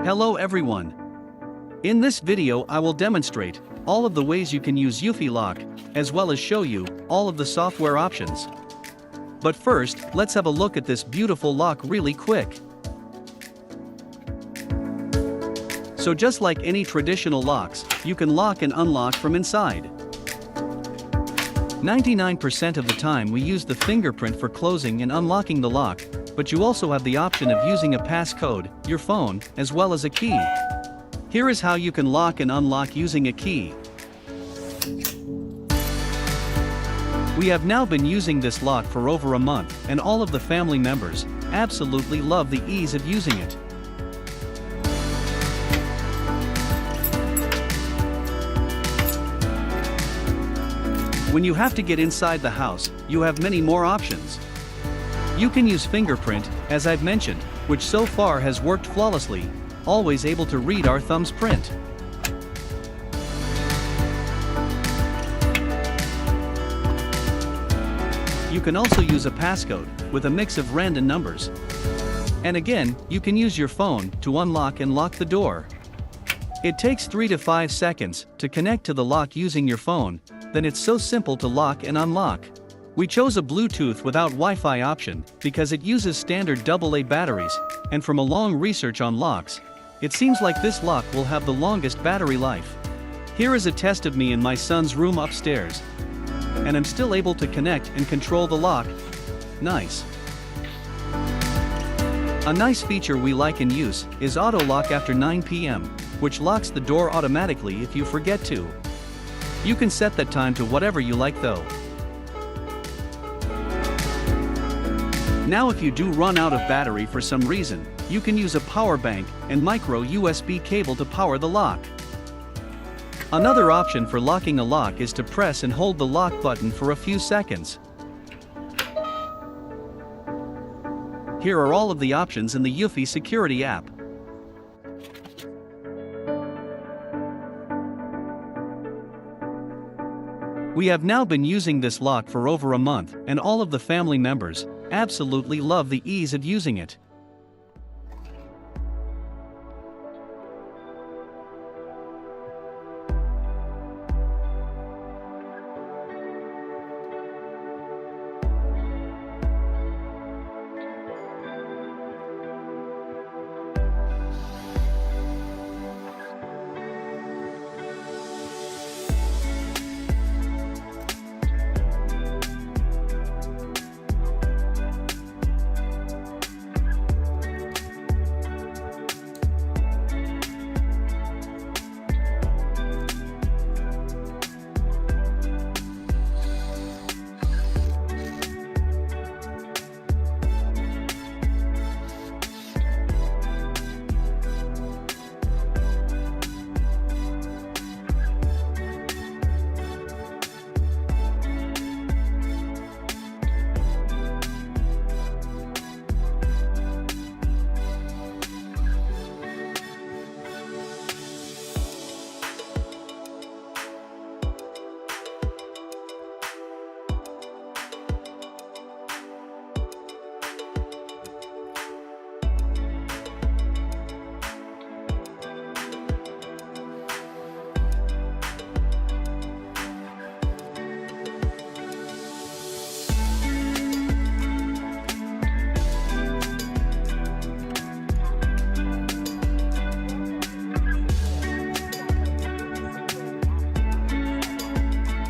Hello everyone. In this video I will demonstrate all of the ways you can use eufy lock, as well as show you all of the software options. But first, let's have a look at this beautiful lock really quick. So just like any traditional locks, you can lock and unlock from inside. 99% of the time we use the fingerprint for closing and unlocking the lock, but you also have the option of using a passcode, your phone, as well as a key. Here is how you can lock and unlock using a key. We have now been using this lock for over a month, and all of the family members absolutely love the ease of using it. When you have to get inside the house, you have many more options. You can use Fingerprint, as I've mentioned, which so far has worked flawlessly, always able to read our thumb's print. You can also use a passcode, with a mix of random numbers. And again, you can use your phone to unlock and lock the door. It takes 3 to 5 seconds to connect to the lock using your phone, then it's so simple to lock and unlock. We chose a Bluetooth without Wi-Fi option because it uses standard AA batteries, and from a long research on locks, it seems like this lock will have the longest battery life. Here is a test of me in my son's room upstairs. And I'm still able to connect and control the lock. Nice. A nice feature we like in use is auto lock after 9 p.m., which locks the door automatically if you forget to. You can set that time to whatever you like though. Now if you do run out of battery for some reason, you can use a power bank and micro USB cable to power the lock. Another option for locking a lock is to press and hold the lock button for a few seconds. Here are all of the options in the eufy security app. We have now been using this lock for over a month, and all of the family members absolutely love the ease of using it.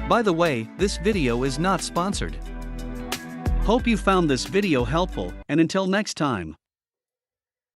By the way, this video is not sponsored. Hope you found this video helpful, and until next time.